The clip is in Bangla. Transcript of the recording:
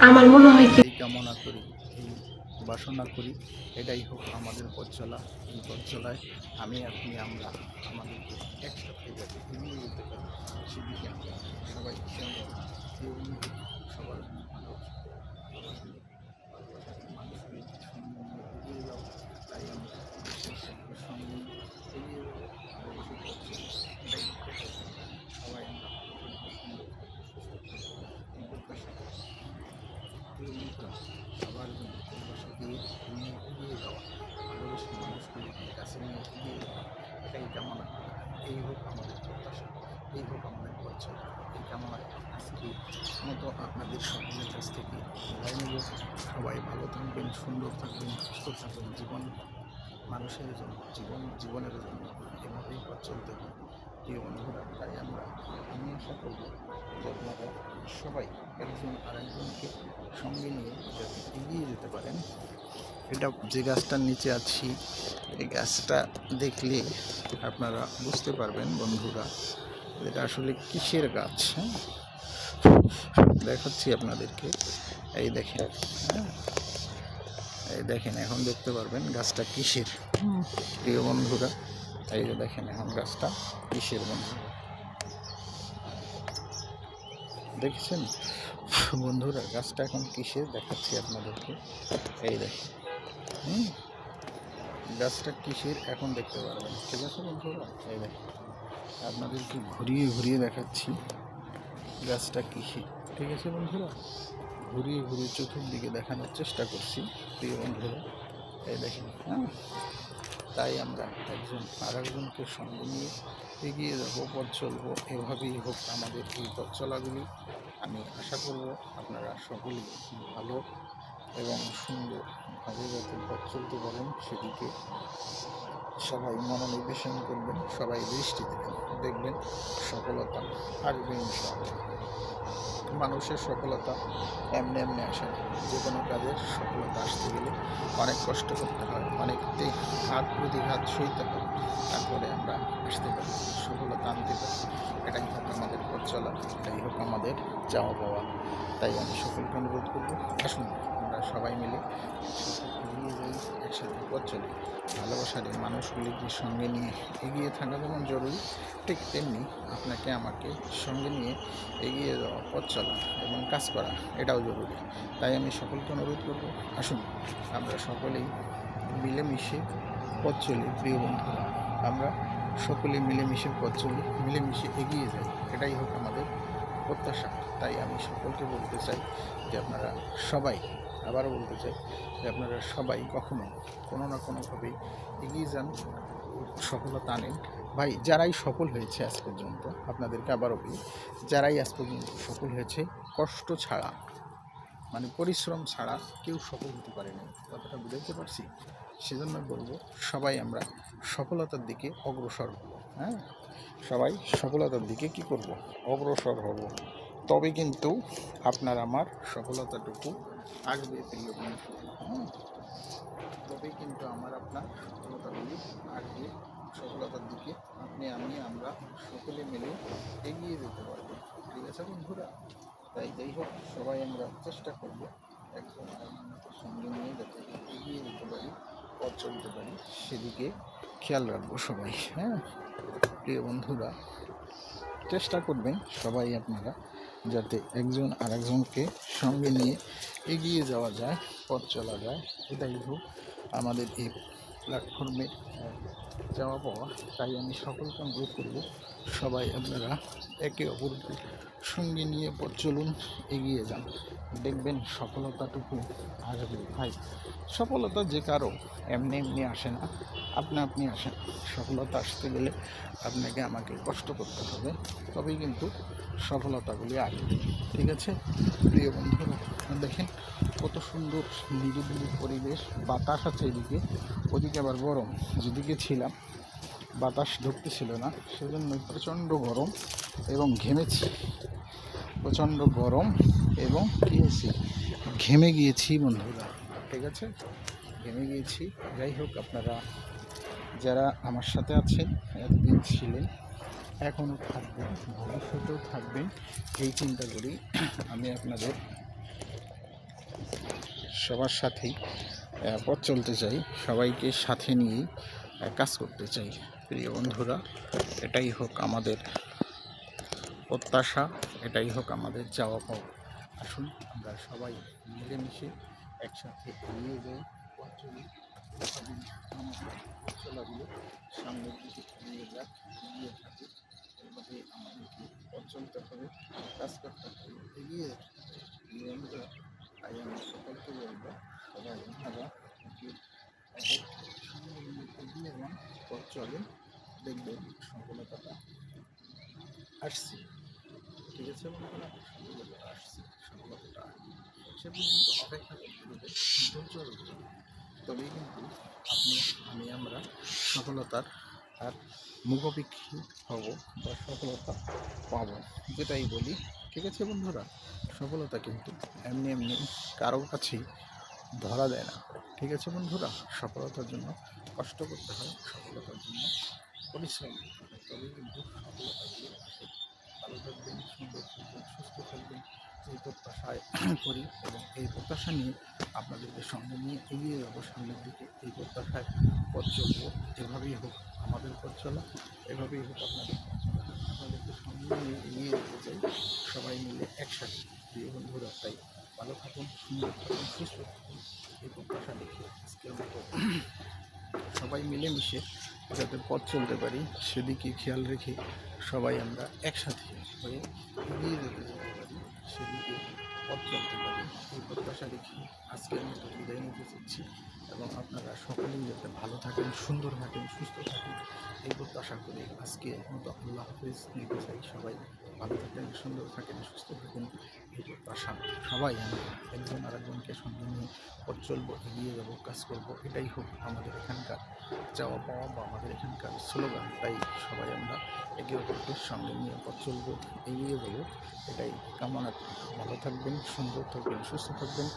আমার মনে হয় কি এই কামনা করি, এই বাসনা করি, এটাই হোক আমাদের পথ চলা। এই পথ চলায় আমি, আপনি, আমরা আমাদেরকে একসাথে যাতে এগিয়ে যেতে পারি, সেদিকে আমরা সবাই খেয়াল রাখি। এই অনুভূতি সবার ভালো, সবার মানুষের সঙ্গে নিয়ে এগিয়ে যাওয়া। তাই আমি সঙ্গে নিয়ে এগিয়ে যাবো, ভালোবেসে পথ চলি, এটাই সবাই আমরা সুন্দর এই প্রত্যাশা সবার জন্য ভালোবাসাকে নিয়ে এগিয়ে যাওয়া, ভালোবেসে মানুষগুলিকে কাছে নিয়ে এগিয়ে যাওয়া, এটাই কামনা করা। এই হোক আমাদের প্রত্যাশা, এই হোক আমাদের পরিচয়। এই কামনায় আজকে মতো আপনাদের সকলের কাছ থেকে বিদায় নেব। সবাই ভালো থাকবেন, সুন্দর থাকবেন, সুস্থ থাকবেন। মানুষের জন্য, জীবনের জন্য এভাবেই পথ চলতে হবে প্রিয় বন্ধুরা। তাই আমি আশা করব যে আপনারা সবাই একজন আরেকজনকে সঙ্গে নিয়ে যাতে এগিয়ে যেতে পারেন। এটা যে গাছটার নিচে আছি, এই গাছটা দেখলে আপনারা বুঝতে পারবেন বন্ধুরা, এটা আসলে কিসের গাছ। হ্যাঁ, দেখাচ্ছি আপনাদেরকে। এই দেখেন, হ্যাঁ, এই দেখেন, এখন দেখতে পারবেন গাছটা কিসের প্রিয় বন্ধুরা। এই যে দেখেন এখন গাছটা কিসের বন্ধুরা, দেখেছেন বন্ধুরা গাছটা এখন কিসের, দেখাচ্ছি আপনাদেরকে। এই দেখেন, গাছটা কিসের এখন দেখতে পারবেন, ঠিক আছে বন্ধুরা। এই দেখেন, আপনাদেরকে ঘুরিয়ে ঘুরিয়ে দেখাচ্ছি গাছটা কিসের, ঠিক আছে বন্ধুরা। ঘুরিয়ে ঘুরিয়ে চতুর্দিকে দেখানোর চেষ্টা করছি প্রিয় বন্ধুরা। এই দেখেন, হ্যাঁ, তাই আমরা একজন আর একজনকে সঙ্গে নিয়ে এগিয়ে যাবো, পথ চলবো। এভাবেই হোক আমাদের এই পথ চলাগুলি। আমি আশা করব আপনারা সকলেই ভালো এবং সুন্দরভাবে যাতে পথ চলতে পারেন, সেদিকে সবাই মনোনিবেশন করবেন, সবাই দৃষ্টি দেবেন। দেখবেন সফলতা আসবে ইনশাআল্লাহ। মানুষের সফলতা এমনি এমনি আসে না। যে কোনো কাজের সফলতা আসতে গেলে অনেক কষ্ট করতে হয়, অনেক ঘাত প্রতিঘাত সইতে হয়, তারপরে আমরা আসতে পারি, সফলতা আনতে পারি। এটাই হোক আমাদের পথ চলা, এটাই হোক আমাদের চাওয়া পাওয়া। তাই আমি সকলকে অনুরোধ করবো, আসুন আমরা সবাই মিলে এগিয়ে যাই, একসাথে পথ চলি। ভালোবাসার এই মানুষগুলিকে সঙ্গে নিয়ে এগিয়ে থাকা যেমন জরুরি, ঠিক তেমনি আপনাকে আমাকে সঙ্গে নিয়ে এগিয়ে যাওয়া, পথ চলা এবং কাজ করা, এটাও জরুরি। তাই আমি সকলকে অনুরোধ করব, আসুন আমরা সকলেই মিলেমিশে পথ চলি প্রিয় বন্ধুরা। আমরা সকলে মিলেমিশে পথ চলি, মিলেমিশে এগিয়ে যাই, এটাই হোক আমাদের প্রত্যাশা। তাই আমি সকলকে বলতে চাই যে আপনারা সবাই, আবারও বলতে চাই যে আপনারা সবাই কখনো কোনো না কোনোভাবেই এগিয়ে যান, সফলতা আনেন। ভাই, যারাই সফল হয়েছে আজ পর্যন্ত, আপনাদেরকে আবারও বলি, যারাই আজ পর্যন্ত সফল হয়েছে, কষ্ট ছাড়া, মানে পরিশ্রম ছাড়া কেউ সফল হতে পারে না। কথাটা বুঝাইতে পারছি? সেজন্য বলবো, সবাই আমরা সফলতার দিকে অগ্রসর হব। হ্যাঁ, সবাই সফলতার দিকে কি করব, অগ্রসর হব। তবে কিন্তু আপনার আমার সফলতাটুকু আসবে প্রিয় বন্ধু। হ্যাঁ, তবেই কিন্তু আমার আপনার সফলতাগুলি আসবে। সফলতার দিকে আপনি, আমি, আমরা সকলে মিলে এগিয়ে যেতে পারবো, ঠিক আছে বন্ধুরা। তাই যাই হোক, সবাই আমরা চেষ্টা করব একজন আরেকজনকে সঙ্গে নিয়ে যাতে এগিয়ে যেতে পারি, পথ চলতে পারি, সেদিকে খেয়াল রাখবো সবাই। হ্যাঁ প্রিয় বন্ধুরা, চেষ্টা করবেন সবাই আপনারা যাতে একজন আরেকজনকে সঙ্গে নিয়ে এগিয়ে যাওয়া যায়, পথ চলা যায়। এটাই হোক আমাদের এই প্ল্যাটফর্মে যাওয়া পাওয়া। তাই আমি সকলকে অনুরোধ করব, সবাই আপনারা একে অপরকে সঙ্গে নিয়ে পথ চলুন, এগিয়ে যান, দেখবেন সফলতাটুকু আসবে। ভাই, সফলতা যে কারো এমনি এমনি আসে না, আপনি আসে না। সফলতা আসতে গেলে আপনাকে আমাকে কষ্ট করতে হবে, তবেই কিন্তু সফলতাগুলি আসবে, ঠিক আছে প্রিয় বন্ধুরা। দেখেন কত সুন্দর নিরিবিলি পরিবেশ, বাতাস আছে এদিকে, ওদিকে আবার গরম। যেদিকে ছিলাম বাতাস ঢুকতেছিল না, সেজন্য প্রচণ্ড গরম এবং ঘেমেছি, প্রচণ্ড গরম এবং কী হয়েছে, ঘেমে গিয়েছি বন্ধুরা, ঠিক আছে, ঘেমে গিয়েছি। যাই হোক, আপনারা যারা আমার সাথে আছেন, এতদিন ছিলেন, এখনও থাকবেন, ভবিষ্যতেও থাকবেন, এই চিন্তা করি আমি আপনাদের সবার সাথেই পথ চলতে চাই, সবাইকে সাথে নিয়েই কাজ করতে চাই। প্রিয় বন্ধুরা, এটাই হোক আমাদের প্রত্যাশা, এটাই হোক আমাদের চাওয়া পাওয়া। আসুন আমরা সবাই মিলেমিশে একসাথে এগিয়ে যাই, পথ চলি, আমাদের চলাগুলো সামনের দিকে এগিয়ে যাক, এগিয়ে থাকে। এভাবে আমাদেরকে পথ চলতে হবে, কাজ করতে হবে, এগিয়ে যেতে হবে। প্রিয় বন্ধুরা, তাই আমি সকলকে বলবো, সবাই আপনারা এগিয়ে যান, পথ চলেন, দেখবেন সফলতাটা আসছে। ঠিক আছে বন্ধুরা, সফলতাটা আসছে, সফলতাটা সে পর্যন্ত অপেক্ষা করতে হবে, ধৈর্য রাখতে হবে। তবেই কিন্তু আমরা সফলতার আর মুখোমুখি হব বা সফলতা পাব, যেটাই বলি। ঠিক আছে বন্ধুরা, সফলতা কিন্তু এমনি এমনি কারো কাছেই ধরা দেয় না। ঠিক আছে বন্ধুরা, সফলতার জন্য কষ্ট করতে হয়, সফলতার জন্য পরিশ্রম করতে হয়, তবেই কিন্তু সফলতাগুলো আসে। ভালো থাকবেন, সুন্দর থাকবেন, সুস্থ থাকবেন, এই প্রত্যাশায় করি এবং এই প্রত্যাশা নিয়ে আপনাদেরকে সঙ্গে নিয়ে এগিয়ে যাবো সামনের দিকে। এই প্রত্যাশায় পথ চলবো, এভাবেই হোক আমাদের পথ চলা, এভাবেই হোক আপনাদের পথ চলা। আপনাদেরকে সঙ্গে নিয়ে এগিয়ে যেতে চাই, সবাই মিলে একসাথে। প্রিয় বন্ধুরা, তাই ভালো থাকুন, সুন্দর থাকুন, সুস্থ থাকুন, এই প্রত্যাশা রেখে আজকের মতো সবাই মিলেমিশে যাতে পথ চলতে পারি সেদিকে খেয়াল রেখে সবাই আমরা একসাথে হয়ে এগিয়ে যেতে পারি, সেদিকে পথ চলতে পারি, এই প্রত্যাশা রেখে আজকের মতো বিদায় নিতে চাচ্ছি। এবং আপনারা সকলেই যাতে ভালো থাকেন, সুন্দর থাকেন, সুস্থ থাকেন, এই প্রত্যাশা করে আজকের মতো আল্লাহ হাফেজ নিতে চাই। সবাই ভালো থাকেন, সুন্দর থাকেন, সুস্থ থাকেন, এই প্রত্যাশা। সবাই আমরা একজন আরেকজনকে সঙ্গে নিয়ে পথ চলবো, এগিয়ে যাবো, কাজ করব, এটাই হোক আমাদের এখানকার চাওয়া পাওয়া বা আমাদের এখানকার স্লোগান। তাই সবাই আমরা একে অপরকে সঙ্গে নিয়ে পথ চলবো, এগিয়ে যাবো, এটাই কামনা করি। ভালো থাকবেন, সুন্দর থাকবেন, সুস্থ থাকবেন।